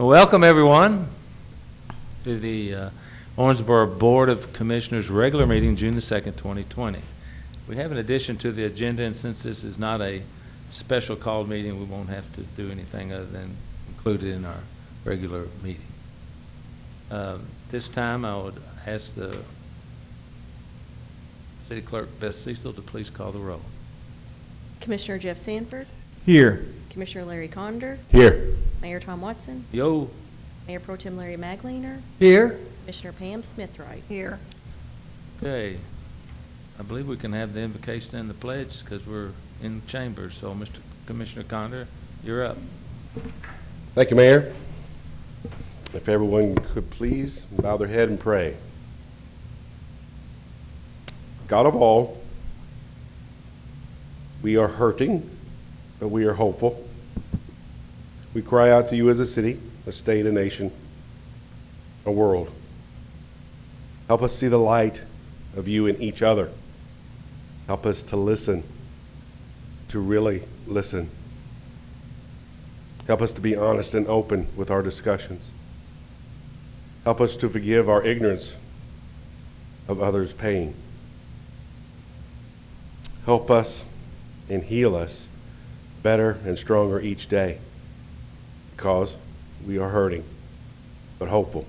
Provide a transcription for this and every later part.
Well, welcome everyone to the Owensboro Board of Commissioners regular meeting, June the 2nd, 2020. We have an addition to the agenda, and since this is not a special called meeting, we won't have to do anything other than include it in our regular meeting. This time I would ask the City Clerk Beth Cecil to please call the roll. Commissioner Jeff Sanford. Here. Commissioner Larry Conder. Here. Mayor Tom Watson. Yo. Mayor Pro Tem Larry Magliner. Here. Commissioner Pam Smithright. Here. Okay. I believe we can have the invocation and the pledge because we're in chambers. So, Mr. Commissioner Conder, you're up. Thank you, Mayor. If everyone could please bow their head and pray. God of all, we are hurting, but we are hopeful. We cry out to you as a city, a state, a nation, a world. Help us see the light of you in each other. Help us to listen, to really listen. Help us to be honest and open with our discussions. Help us to forgive our ignorance of others' pain. Help us and heal us better and stronger each day, because we are hurting, but hopeful.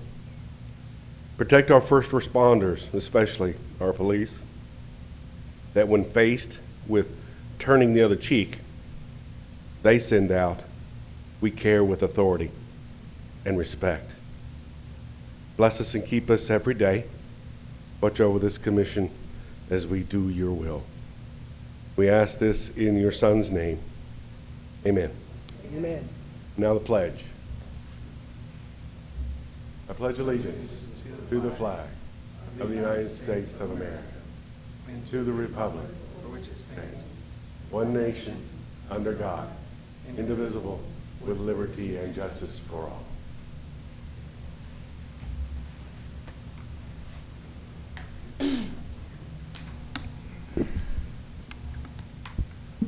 Protect our first responders, especially our police, that when faced with turning the other cheek, they send out, we care with authority and respect. Bless us and keep us every day. Watch over this commission as we do your will. We ask this in your Son's name. Amen. Amen. Now the pledge. I pledge allegiance to the flag of the United States of America, to the republic for which it stands, one nation, under God, indivisible, with liberty and justice for all.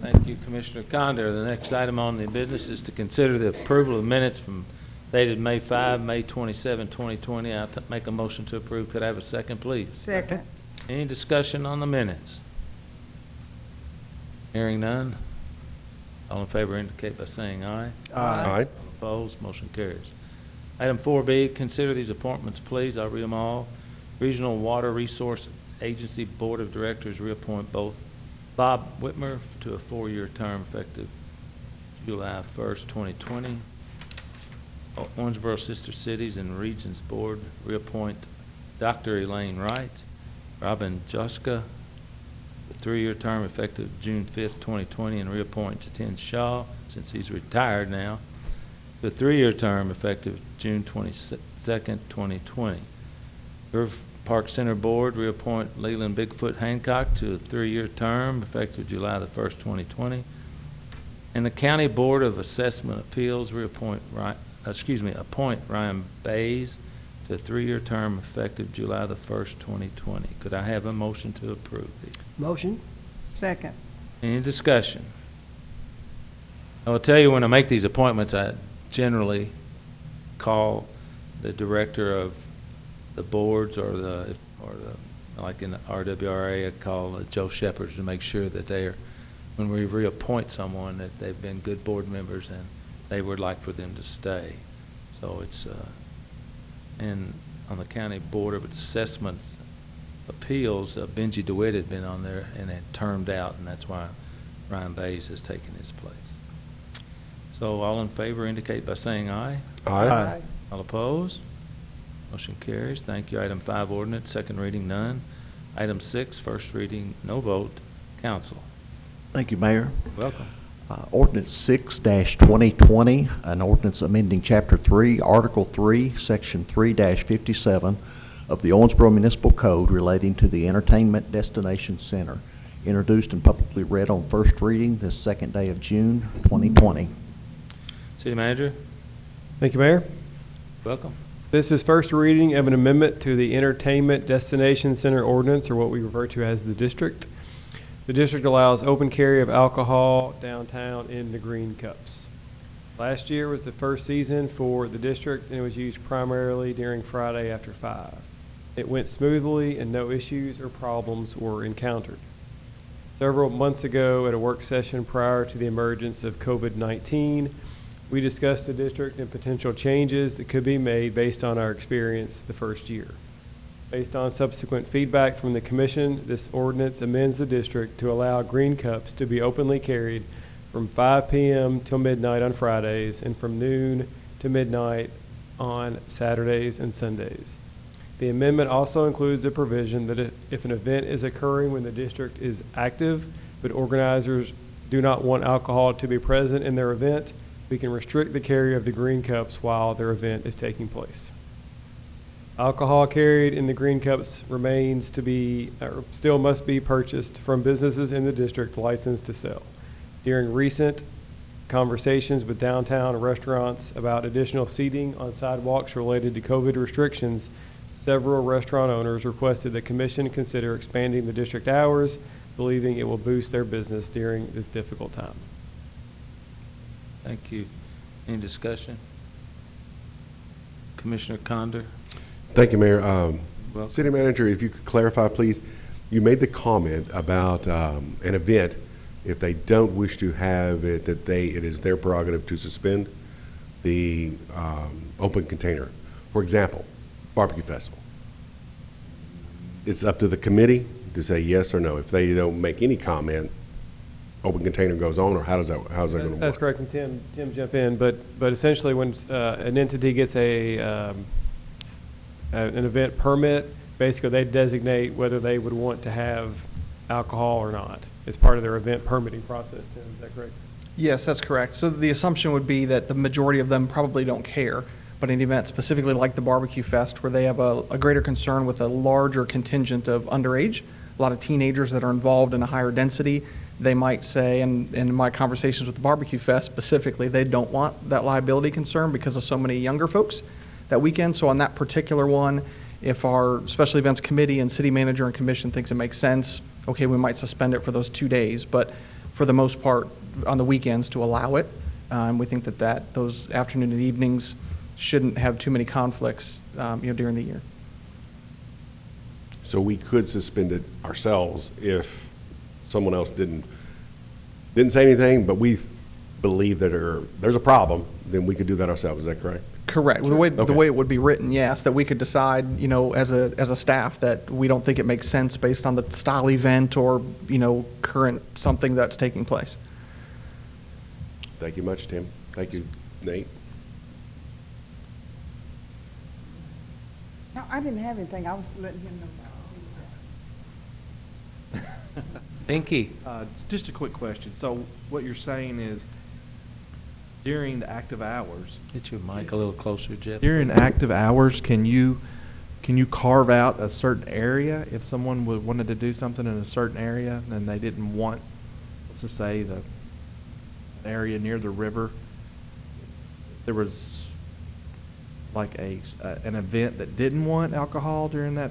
Thank you, Commissioner Conder. The next item on the business is to consider the approval of minutes from dated May 5, May 27, 2020. I'll make a motion to approve. Could I have a second, please? Second. Any discussion on the minutes? Hearing none. All in favor indicate by saying aye. Aye. Opposed, motion carries. Item 4B, consider these appointments, please. I'll read them all. Regional Water Resource Agency Board of Directors reappoint both Bob Whitmer to a 4-year term effective July 1st, 2020. Owensboro Sister Cities and Regions Board reappoint Dr. Elaine Wright, Robin Joska, a 3-year term effective June 5th, 2020, and reappoint Jatin Shaw, since he's retired now, to a 3-year term effective June 22nd, 2020. Irv Park Center Board reappoint Leland Bigfoot Hancock to a 3-year term effective July the 1st, 2020. And the County Board of Assessment Appeals appoint Ryan Bays to a 3-year term effective July the 1st, 2020. Could I have a motion to approve these? Motion. Second. Any discussion? I will tell you, when I make these appointments, I generally call the director of the boards or the like in the RWRA, I call Joe Shepard to make sure that when we reappoint someone, that they've been good board members and they would like for them to stay. So it's and on the County Board of Assessment Appeals, Benji DeWitt had been on there and had termed out, and that's why Ryan Bays has taken his place. So all in favor indicate by saying aye. Aye. All opposed? Motion carries. Thank you. Item 5, ordinance, second reading, none. Item 6, first reading, no vote. Council. Thank you, Mayor. Welcome. Ordinance 6-2020, an ordinance amending Chapter 3, Article 3, Section 3-57 of the Owensboro Municipal Code relating to the Entertainment Destination Center, introduced and publicly read on first reading this second day of June 2020. City Manager. Thank you, Mayor. Welcome. This is first reading of an amendment to the Entertainment Destination Center Ordinance, or what we refer to as the district. The district allows open carry of alcohol downtown in the green cups. Last year was the first season for the district, and it was used primarily during Friday after 5. It went smoothly, and no issues or problems were encountered. Several months ago, at a work session prior to the emergence of COVID-19, we discussed the district and potential changes that could be made based on our experience the first year. Based on subsequent feedback from the commission, this ordinance amends the district to allow green cups to be openly carried from 5 p.m. till midnight on Fridays and from noon to midnight on Saturdays and Sundays. The amendment also includes a provision that if an event is occurring when the district is active, but organizers do not want alcohol to be present in their event, we can restrict the carry of the green cups while their event is taking place. Alcohol carried in the green cups remains to be, still must be purchased from businesses in the district licensed to sell. During recent conversations with downtown restaurants about additional seating on sidewalks related to COVID restrictions, several restaurant owners requested the commission consider expanding the district hours, believing it will boost their business during this difficult time. Thank you. Any discussion? Commissioner Conder? Thank you, Mayor. Welcome. City Manager, if you could clarify, please. You made the comment about an event, if they don't wish to have it, that it is their prerogative to suspend the open container. For example, barbecue festival. It's up to the committee to say yes or no. If they don't make any comment, open container goes on, or how's that going to work? That's correct, and Tim jump in, but essentially when an entity gets an event permit, basically they designate whether they would want to have alcohol or not. It's part of their event permitting process, Tim, is that correct? Yes, that's correct. So the assumption would be that the majority of them probably don't care, but an event specifically like the Barbecue Fest, where they have a greater concern with a larger contingent of underage, a lot of teenagers that are involved in a higher density, they might say, and in my conversations with the Barbecue Fest specifically, they don't want that liability concern because of so many younger folks that weekend. So on that particular one, if our special events committee and city manager and commission thinks it makes sense, okay, we might suspend it for those 2 days, but for the most part, on the weekends to allow it. We think that those afternoon and evenings shouldn't have too many conflicts, during the year. So we could suspend it ourselves if someone else didn't say anything, but we believe that there's a problem, then we could do that ourselves. Is that correct? Correct. The way it would be written, yes, that we could decide, as a staff, that we don't think it makes sense based on the style event or, current something that's taking place. Thank you much, Tim. Thank you, Nate. No, I didn't have anything. I was letting him know. Inky? Just a quick question. So what you're saying is during the active hours, Get your mic a little closer, Jeff. during active hours, can you carve out a certain area if someone wanted to do something in a certain area and they didn't want, let's just say, the area near the river? There was like an event that didn't want alcohol during that.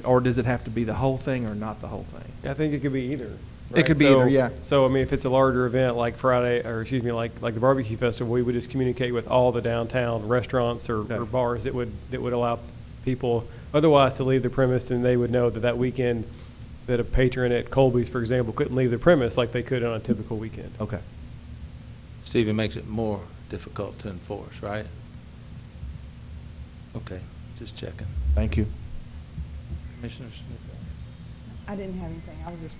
Or does it have to be the whole thing or not the whole thing? I think it could be either. It could be either, yeah. So, if it's a larger event like like the Barbecue Festival, we would just communicate with all the downtown restaurants or bars that would allow people otherwise to leave the premise, and they would know that weekend that a patron at Colby's, for example, couldn't leave the premise like they could on a typical weekend. Okay. Stephen makes it more difficult to enforce, right? Okay, just checking. Thank you. Commissioner Smith? I didn't have anything. I was just,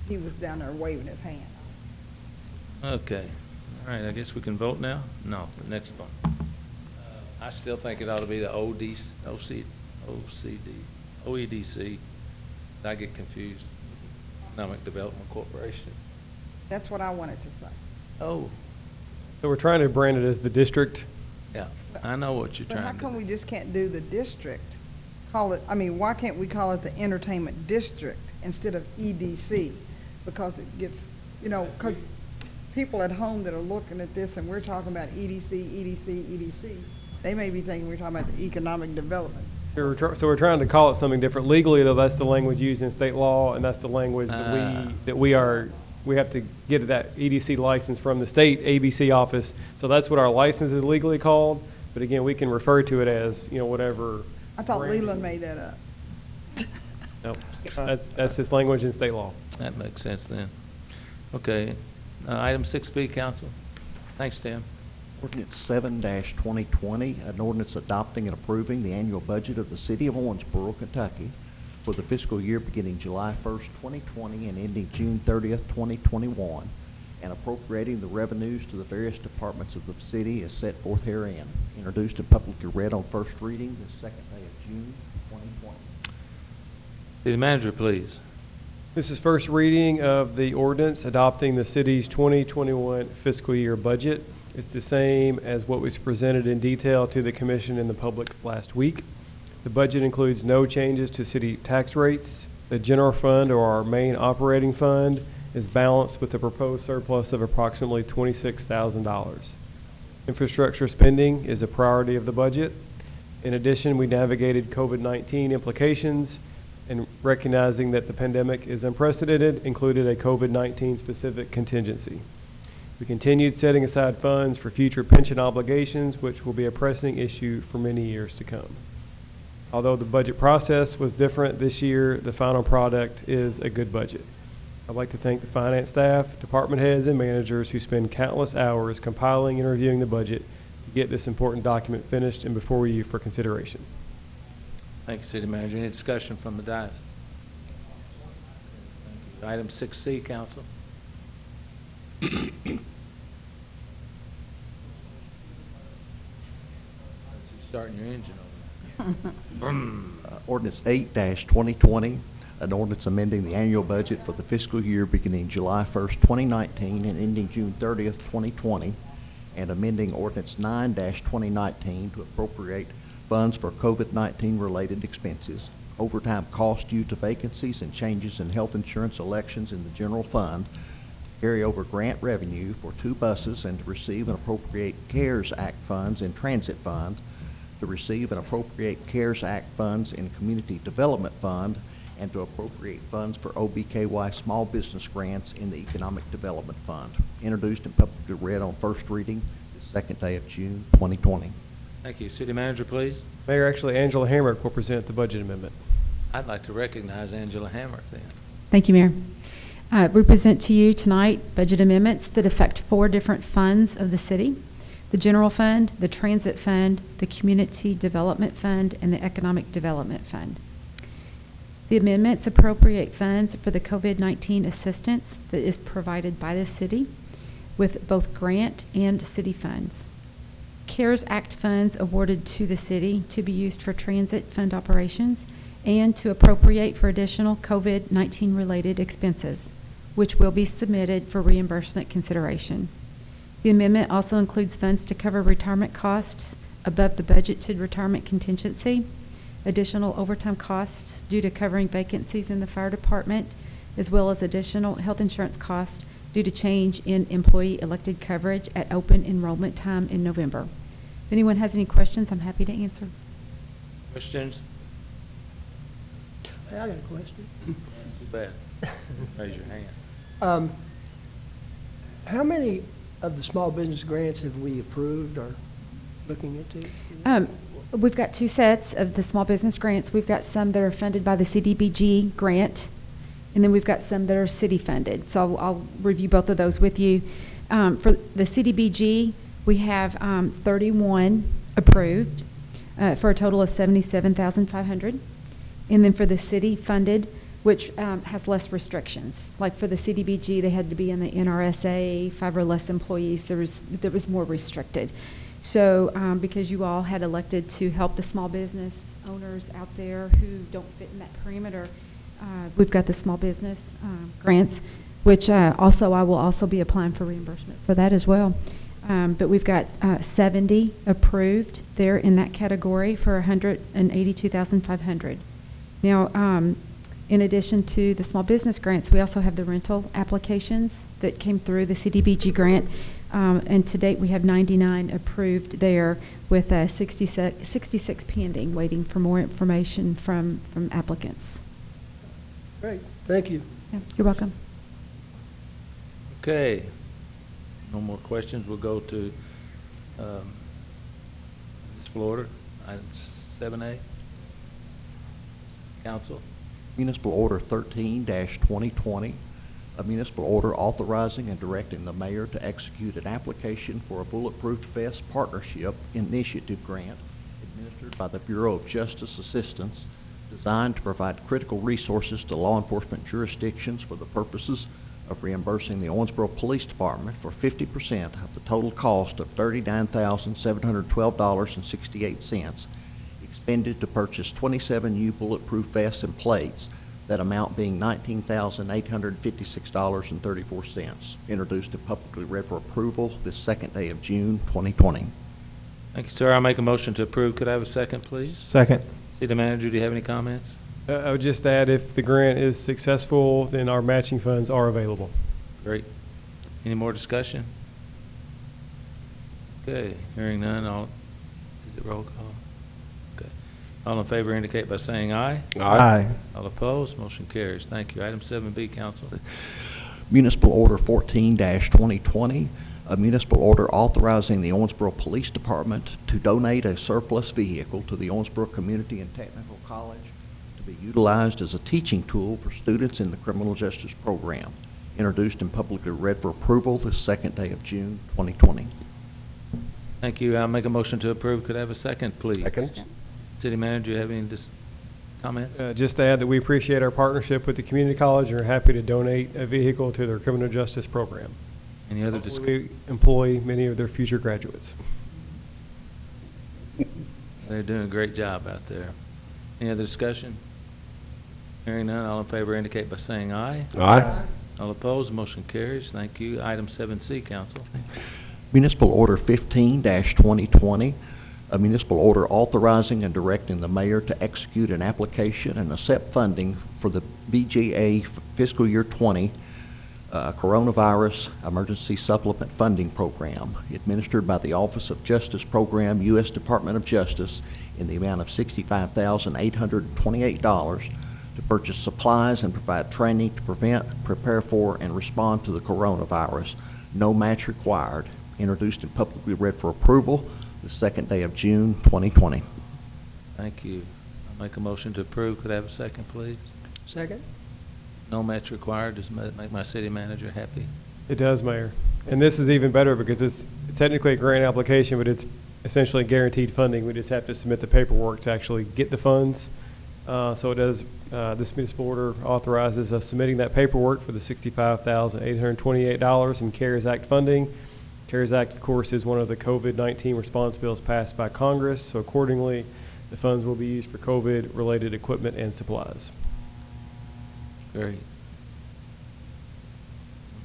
he was down there waving his hand. Okay. All right, I guess we can vote now? No, the next one. I still think it ought to be the OEDC. I get confused. Economic Development Corporation. That's what I wanted to say. Oh, So we're trying to brand it as the district. yeah, I know what you're But how trying to come do. we just can't do the district? Why can't we call it the entertainment district instead of EDC? Because it gets, because people at home that are looking at this and we're talking about EDC, they may be thinking we're talking about the economic development. So we're trying to call it something different. Legally, though, that's the language used in state law, and that's the language that we are we have to get that EDC license from the state ABC office. So that's what our license is legally called. But again, we can refer to it as, whatever. I thought brand. Leland made that up. Nope, that's his language in state law. That makes sense then. Okay, item 6B, council. Thanks, Tim. Ordinance 7-2020, an ordinance adopting and approving the annual budget of the city of Owensboro, Kentucky for the fiscal year beginning July 1st, 2020 and ending June 30th, 2021, and appropriating the revenues to the various departments of the city as set forth herein. Introduced and publicly read on first reading the second day of June 2020. City manager, please. This is first reading of the ordinance adopting the city's 2021 fiscal year budget. It's the same as what was presented in detail to the commission and the public last week. The budget includes no changes to city tax rates. The general fund, or our main operating fund, is balanced with a proposed surplus of approximately $26,000. Infrastructure spending is a priority of the budget. In addition, we navigated COVID-19 implications and recognizing that the pandemic is unprecedented, included a COVID-19 specific contingency. We continued setting aside funds for future pension obligations, which will be a pressing issue for many years to come. Although the budget process was different this year, the final product is a good budget. I'd like to thank the finance staff, department heads, and managers who spend countless hours compiling and reviewing the budget to get this important document finished and before you for consideration. Thank you, city manager. Any discussion from the dais? Item 6C, council. Starting your engine over Ordinance 8-2020, an ordinance amending the annual budget for the fiscal year beginning July 1st, 2019 and ending June 30th, 2020, and amending Ordinance 9-2019 to appropriate funds for COVID-19 related expenses, overtime costs due to vacancies and changes in health insurance elections in the general fund, to carry over grant revenue for 2 buses and to receive and appropriate CARES Act funds in Transit Fund, to receive and appropriate CARES Act funds in Community Development Fund, and to appropriate funds for OBKY small business grants in the Economic Development Fund. Introduced and publicly read on first reading the second day of June 2020. Thank you. City manager, please. Mayor, actually, Angela Hamrick will present the budget amendment. I'd like to recognize Angela Hamrick then. Thank you, Mayor. We present to you tonight budget amendments that affect 4 different funds of the city: the General Fund, the Transit Fund, the Community Development Fund, and the Economic Development Fund. The amendments appropriate funds for the COVID-19 assistance that is provided by the city with both grant and city funds. CARES Act funds awarded to the city to be used for transit fund operations and to appropriate for additional COVID-19 related expenses, which will be submitted for reimbursement consideration. The amendment also includes funds to cover retirement costs above the budgeted retirement contingency, additional overtime costs due to covering vacancies in the fire department, as well as additional health insurance costs due to change in employee elected coverage at open enrollment time in November. If anyone has any questions, I'm happy to answer. Questions? Hey, I got a question. That's too bad. Raise your hand. How many of the small business grants have we approved or looking into? We've got 2 sets of the small business grants. We've got some that are funded by the CDBG grant, and then we've got some that are city funded. So I'll review both of those with you. For the CDBG, we have 31 approved for a total of $77,500. And then for the city funded, which has less restrictions. Like for the CDBG, they had to be in the NRSA, 5 or less employees. There was more restricted. So because you all had elected to help the small business owners out there who don't fit in that perimeter, we've got the small business grants, which also I will also be applying for reimbursement for that as well. But we've got 70 approved there in that category for $182,500. Now, in addition to the small business grants, we also have the rental applications that came through the CDBG grant. And to date, we have 99 approved there with 66 pending, waiting for more information from applicants. Great, thank you. Yeah, you're welcome. Okay. No more questions. We'll go to municipal order, item 7A. Council. Municipal Order 13-2020, a municipal order authorizing and directing the mayor to execute an application for a Bulletproof Vest Partnership Initiative grant administered by the Bureau of Justice Assistance, designed to provide critical resources to law enforcement jurisdictions for the purposes of reimbursing the Owensboro Police Department for 50% of the total cost of $39,712.68 expended to purchase 27 new bulletproof vests and plates, that amount being $19,856.34. Introduced and publicly read for approval this second day of June 2020. Thank you, sir. I'll make a motion to approve. Could I have a second, please? Second. City Manager, do you have any comments? I would just add, if the grant is successful, then our matching funds are available. Great. Any more discussion? Okay, hearing none, is it roll call? Okay. All in favor indicate by saying aye. Aye. All opposed, motion carries. Thank you. Item 7B, Council. Municipal Order 14-2020, a municipal order authorizing the Owensboro Police Department to donate a surplus vehicle to the Owensboro Community and Technical College to be utilized as a teaching tool for students in the criminal justice program. Introduced and publicly read for approval this second day of June 2020. Thank you. I'll make a motion to approve. Could I have a second, please? Second. City Manager, do you have any comments? Just to add that we appreciate our partnership with the community college and are happy to donate a vehicle to their criminal justice program. Any other discussion? We employ many of their future graduates. They're doing a great job out there. Any other discussion? Hearing none, all in favor indicate by saying aye. Aye. All opposed, motion carries. Thank you. Item 7C, Council. Municipal Order 15-2020, a municipal order authorizing and directing the mayor to execute an application and accept funding for the BGA fiscal year 20 Coronavirus Emergency Supplement Funding Program, administered by the Office of Justice Program, U.S. Department of Justice, in the amount of $65,828 to purchase supplies and provide training to prevent, prepare for, and respond to the coronavirus. No match required. Introduced and publicly read for approval the second day of June 2020. Thank you. I'll make a motion to approve. Could I have a second, please? Second? No match required. Does make my city manager happy? It does, Mayor. And this is even better because it's technically a grant application, but it's essentially guaranteed funding. We just have to submit the paperwork to actually get the funds. So it does, this municipal order authorizes us submitting that paperwork for the $65,828 in CARES Act funding. CARES Act, of course, is one of the COVID-19 response bills passed by Congress. So accordingly, the funds will be used for COVID-related equipment and supplies. Great.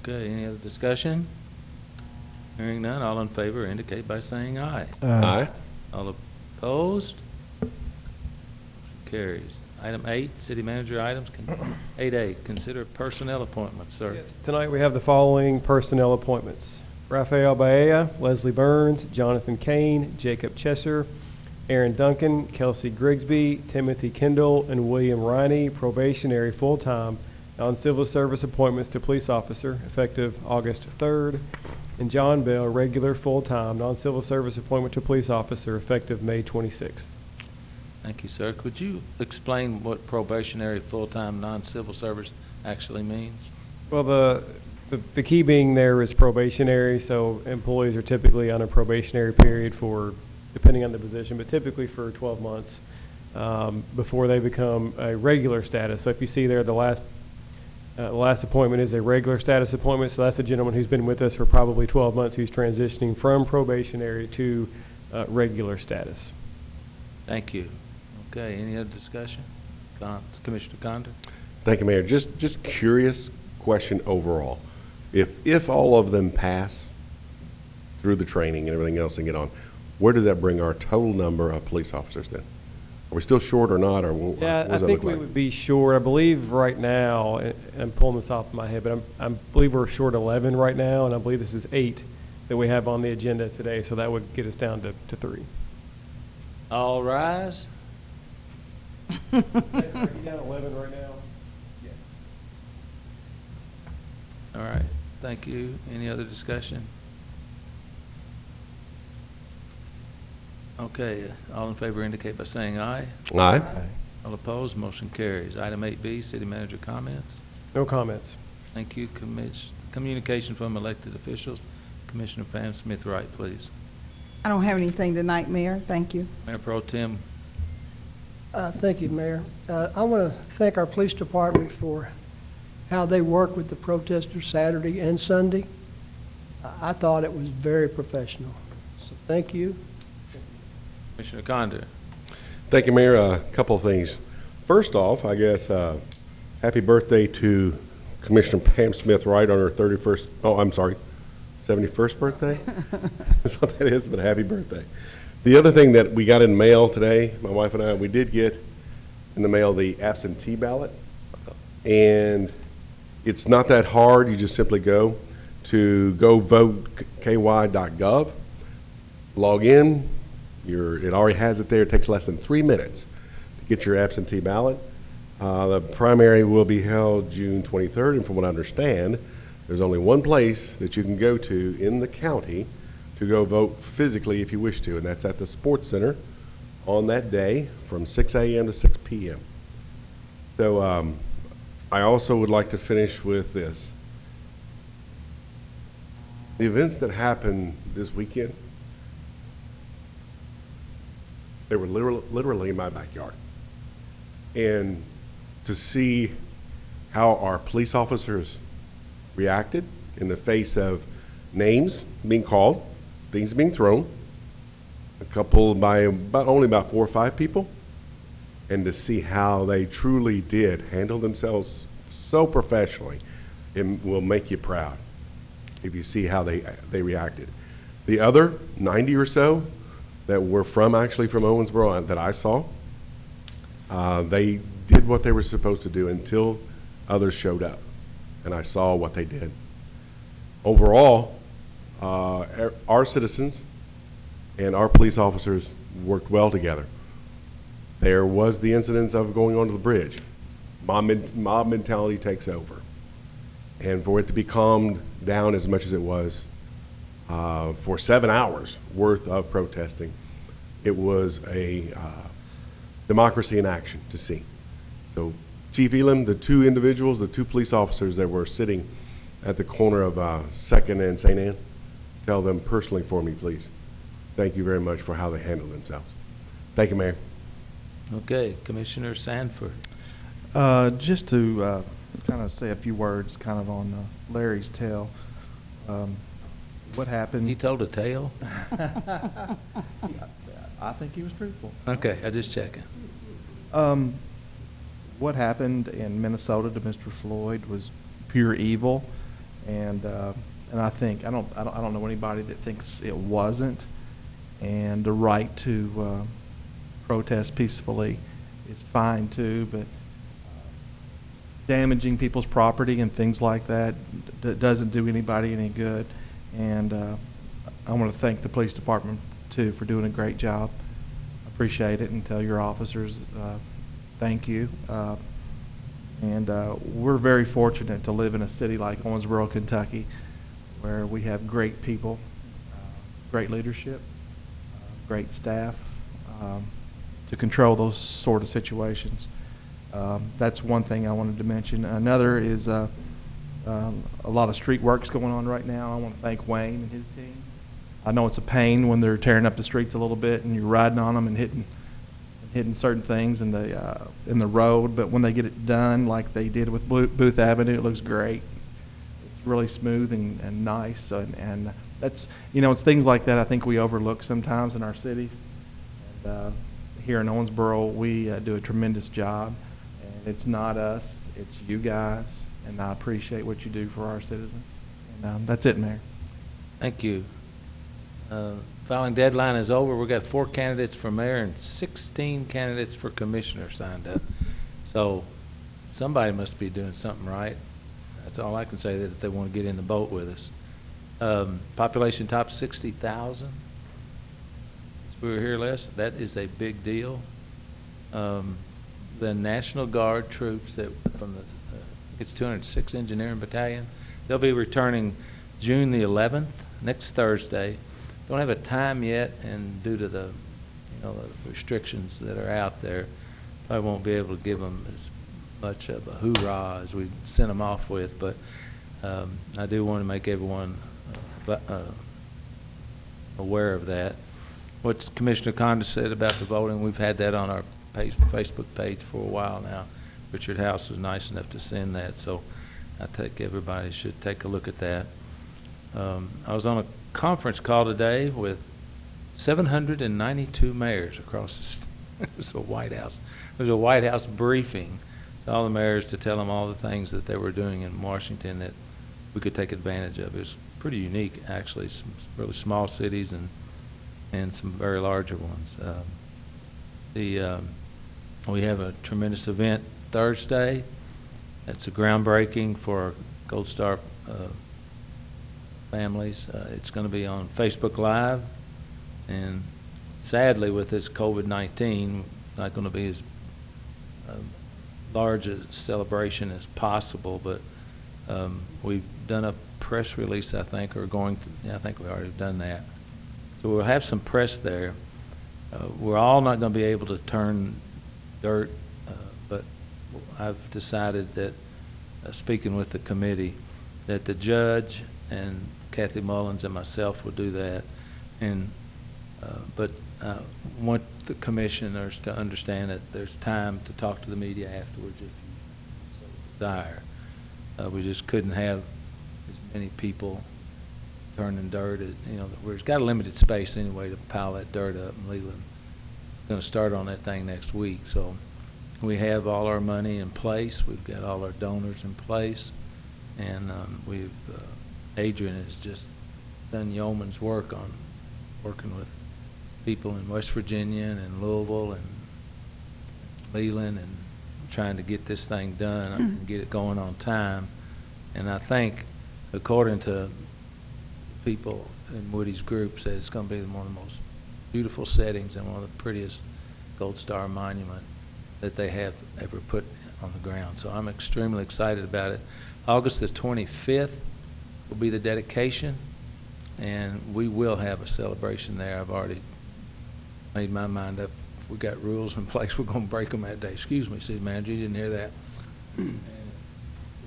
Okay, any other discussion? Hearing none, all in favor indicate by saying aye. Aye. All opposed? Motion carries. Item 8, city manager items. 8A, consider personnel appointments, sir. Yes, tonight we have the following personnel appointments: Rafael Baea, Leslie Burns, Jonathan Kane, Jacob Chesser, Aaron Duncan, Kelsey Grigsby, Timothy Kendall, and William Riney, probationary full-time non-civil service appointments to police officer, effective August 3rd, and John Bell, regular full-time non-civil service appointment to police officer, effective May 26th. Thank you, sir. Could you explain what probationary full-time non-civil service actually means? Well, the key being there is probationary, so employees are typically on a probationary period for, depending on the position, but typically for 12 months before they become a regular status. So if you see there, the last appointment is a regular status appointment, so that's a gentleman who's been with us for probably 12 months who's transitioning from probationary to regular status. Thank you. Okay, any other discussion? Commissioner Condon? Thank you, Mayor. Just curious question overall. If all of them pass through the training and everything else and get on, where does that bring our total number of police officers then? Are we still short or not, or what Yeah, does I that think look we like? would be short. I believe right now, and I'm pulling this off my head, but I believe we're short 11 right now, and I believe this is 8 that we have on the agenda today, so that would get us down to 3. All rise. Are you down 11 right now? All right. Thank you. Any other discussion? Okay, all in favor indicate by saying aye. Aye. All opposed, motion carries. Item 8B, city manager comments. No comments. Thank you. Communication from elected officials. Commissioner Pam Smith Wright, please. I don't have anything tonight, Mayor. Thank you. Mayor Pro Tem, Thank you, Mayor. I want to thank our police department for how they worked with the protesters Saturday and Sunday. I thought it was very professional. So thank you. Commissioner Condon. Thank you, Mayor. A couple of things. First off, I guess, happy birthday to Commissioner Pam Smith Wright on her 71st birthday? That's what that is, but happy birthday. The other thing that we got in mail today, my wife and I, we did get in the mail the absentee ballot. And it's not that hard. You just simply go to govoteky.gov, log in. It already has it there. It takes less than 3 minutes to get your absentee ballot. The primary will be held June 23rd, and from what I understand, there's only one place that you can go to in the county to go vote physically if you wish to, and that's at the Sports Center on that day from 6 a.m. to 6 p.m. So I also would like to finish with this. The events that happened this weekend, they were literally in my backyard. And to see how our police officers reacted in the face of names being called, things being thrown, a couple by only about 4 or 5 people, and to see how they truly did handle themselves so professionally, it will make you proud if you see how they reacted. The other 90 or so that were actually from Owensboro that I saw, they did what they were supposed to do until others showed up, and I saw what they did. Overall, our citizens and our police officers worked well together. There was the incidents of going onto the bridge. Mob mentality takes over. And for it to be calmed down as much as it was for 7 hours worth of protesting, it was a democracy in action to see. So Chief Elam, the 2 individuals, the 2 police officers that were sitting at the corner of 2nd and St. Anne, tell them personally for me, please. Thank you very much for how they handled themselves. Thank you, Mayor. Okay, Commissioner Sanford. Just to kind of say a few words kind of on Larry's tale. What happened? He told a tale? I think he was truthful. Okay, I just checking. What happened in Minnesota to Mr. Floyd was pure evil, and I think I don't know anybody that thinks it wasn't. And the right to protest peacefully is fine too, but damaging people's property and things like that doesn't do anybody any good. And I want to thank the police department too for doing a great job. Appreciate it, and tell your officers thank you. And we're very fortunate to live in a city like Owensboro, Kentucky, where we have great people, great leadership, great staff to control those sort of situations. That's one thing I wanted to mention. Another is a lot of street work's going on right now. I want to thank Wayne and his team. I know it's a pain when they're tearing up the streets a little bit and you're riding on them and hitting certain things in the road, but when they get it done like they did with Booth Avenue, it looks great. It's really smooth and nice. So, and that's, it's things like that I think we overlook sometimes in our cities. And here in Owensboro, we do a tremendous job, and it's not us, it's you guys, and I appreciate what you do for our citizens. And that's it, Mayor. Thank you. Filing deadline is over. We've got 4 candidates for mayor and 16 candidates for commissioner signed up. So somebody must be doing something right. That's all I can say, that if they want to get in the boat with us. Population top 60,000. We were here last. That is a big deal. The National Guard troops that from the it's 206 Engineering Battalion. They'll be returning June the 11th, next Thursday. Don't have a time yet, and due to the, the restrictions that are out there, I won't be able to give them as much of a hoorah as we sent them off with, but I do want to make everyone aware of that. What Commissioner Condon said about the voting, we've had that on our Facebook page for a while now. Richard House was nice enough to send that, so I think everybody should take a look at that. I was on a conference call today with 792 mayors across the state. It was a White House. It was a White House briefing to all the mayors to tell them all the things that they were doing in Washington that we could take advantage of. It was pretty unique, actually. Some really small cities and some very larger ones. We have a tremendous event Thursday. It's a groundbreaking for our Gold Star families. It's going to be on Facebook Live, and sadly, with this COVID-19, not going to be as large a celebration as possible, but we've done a press release, I think, or going to, yeah, I think we already done that. So we'll have some press there. We're all not going to be able to turn dirt, but I've decided that, speaking with the committee, that the judge and Kathy Mullins and myself will do that. And but I want the commissioners to understand that there's time to talk to the media afterwards if you so desire. We just couldn't have as many people turning dirt. We've got a limited space anyway to pile that dirt up, and Leland is going to start on that thing next week. So we have all our money in place. We've got all our donors in place, and Adrian has just done yeoman's work on working with people in West Virginia and Louisville and Leland and trying to get this thing done and get it going on time. And I think, according to people in Woody's group, said it's going to be one of the most beautiful settings and one of the prettiest Gold Star monument that they have ever put on the ground. So I'm extremely excited about it. August the 25th will be the dedication, and we will have a celebration there. I've already made my mind up. If we got rules in place, we're going to break them that day. Excuse me, city manager, you didn't hear that. And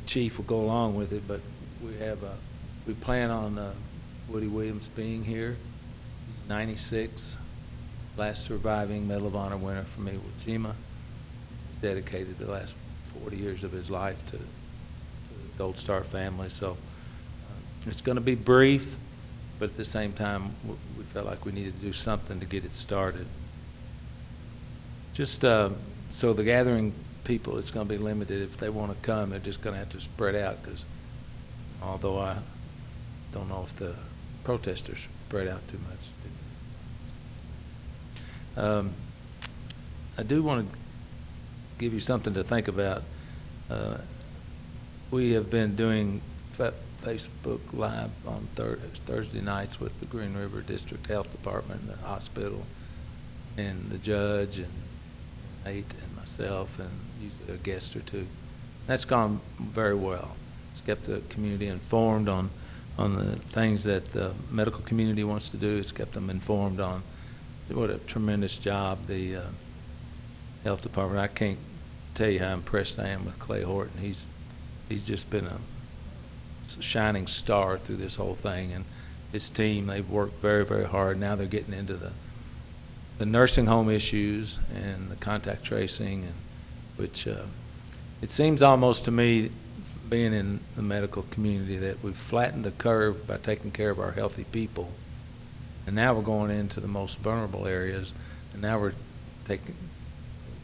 the chief will go along with it, but we plan on Woody Williams being here. He's 96, last surviving Medal of Honor winner from Iwo Jima. Dedicated the last 40 years of his life to the Gold Star family. So it's going to be brief, but at the same time, we felt like we needed to do something to get it started. Just so the gathering people, it's going to be limited. If they want to come, they're just going to have to spread out, because although I don't know if the protesters spread out too much. I do want to give you something to think about. We have been doing Facebook Live on Thursday nights with the Green River District Health Department and the hospital and the judge and Nate and myself and usually a guest or two. That's gone very well. It's kept the community informed on the things that the medical community wants to do. It's kept them informed on what a tremendous job the health department. I can't tell you how impressed I am with Clay Horton. He's just been a shining star through this whole thing, and his team, they've worked very, very hard. Now they're getting into the nursing home issues and the contact tracing, and which it seems almost to me, being in the medical community, that we've flattened the curve by taking care of our healthy people, and now we're going into the most vulnerable areas, and now we're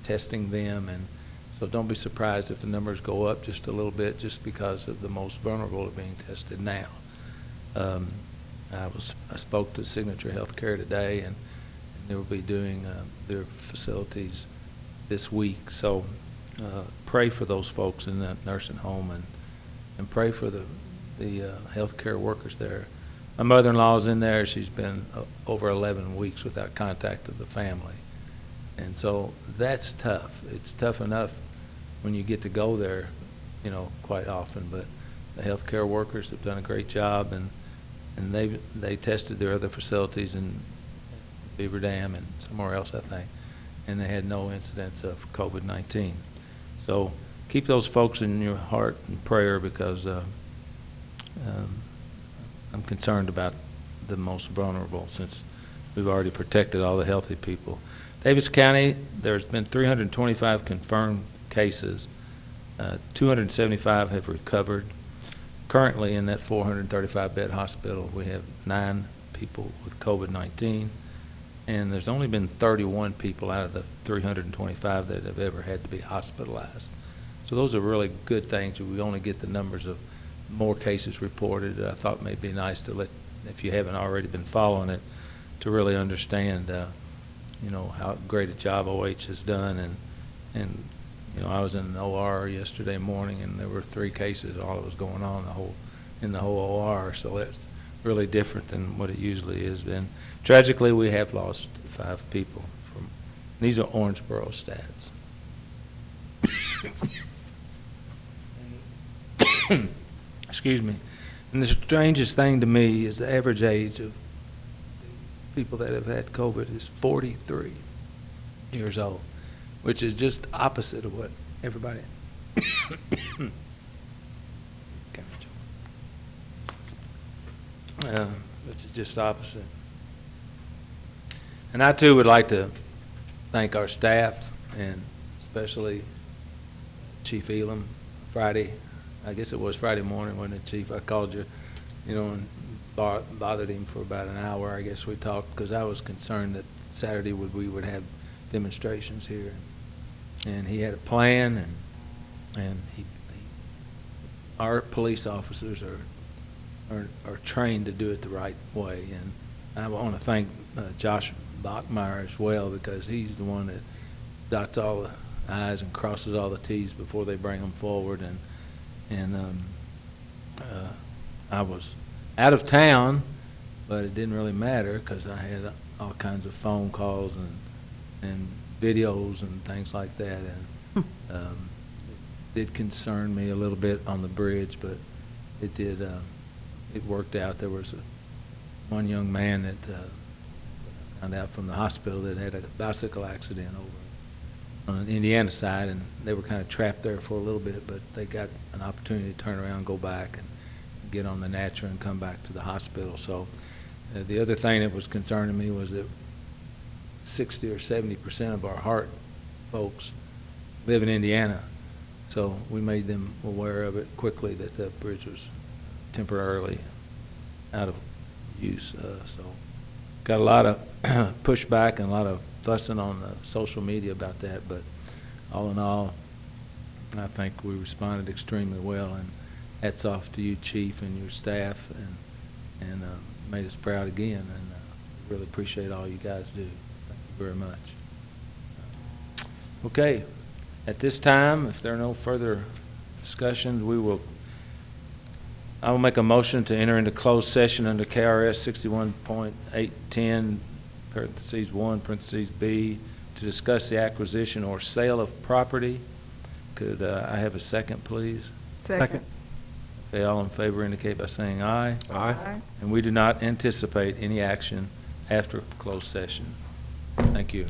testing them. And so don't be surprised if the numbers go up just a little bit, just because of the most vulnerable are being tested now. I spoke to Signature Healthcare today, and they will be doing their facilities this week. So pray for those folks in that nursing home, and pray for the healthcare workers there. My mother-in-law is in there. She's been over 11 weeks without contact with the family. And so that's tough. It's tough enough when you get to go there, quite often, but the healthcare workers have done a great job, and they tested their other facilities in Beaver Dam and somewhere else, I think, and they had no incidents of COVID-19. So keep those folks in your heart and prayer, because I'm concerned about the most vulnerable, since we've already protected all the healthy people. Davis County, there's been 325 confirmed cases. 275 have recovered. Currently, in that 435-bed hospital, we have 9 people with COVID-19, and there's only been 31 people out of the 325 that have ever had to be hospitalized. So those are really good things. We only get the numbers of more cases reported. I thought maybe be nice to let, if you haven't already been following it, to really understand, you know, how great a job OH has done. And you know, I was in the OR yesterday morning, and there were 3 cases, all that was going on in the whole OR. So it's really different than what it usually is. And tragically, we have lost 5 people. These are Owensboro stats. Excuse me. And the strangest thing to me is the average age of people that have had COVID is 43 years old, which is just opposite of what everybody which is just opposite. And I too would like to thank our staff, and especially Chief Elam. Friday, I guess it was Friday morning, wasn't it, Chief? I called you, you know, and bothered him for about an hour. I guess we talked, because I was concerned that Saturday we would have demonstrations here, and he had a plan, and our police officers are trained to do it the right way. And I want to thank Josh Bachmeyer as well, because he's the one that dots all the I's and crosses all the T's before they bring them forward. And I was out of town, but it didn't really matter, because I had all kinds of phone calls and videos and things like that. And it did concern me a little bit on the bridge, but it did. It worked out. There was one young man that I found out from the hospital that had a bicycle accident over on the Indiana side, and they were kind of trapped there for a little bit, but they got an opportunity to turn around, go back, and get on the Natra and come back to the hospital. So the other thing that was concerning me was that 60 or 70% of our heart folks live in Indiana. So we made them aware of it quickly, that the bridge was temporarily out of use. So got a lot of pushback and a lot of fussing on social media about that, but all in all, I think we responded extremely well, and hats off to you, Chief, and your staff, and made us proud again, and really appreciate all you guys do. Thank you very much. Okay, at this time, if there are no further discussions, I will make a motion to enter into closed session under KRS 61.810, parentheses 1, parentheses B, to discuss the acquisition or sale of property. Could I have a second, please? Second. Okay, all in favor indicate by saying aye. Aye. And we do not anticipate any action after closed session. Thank you.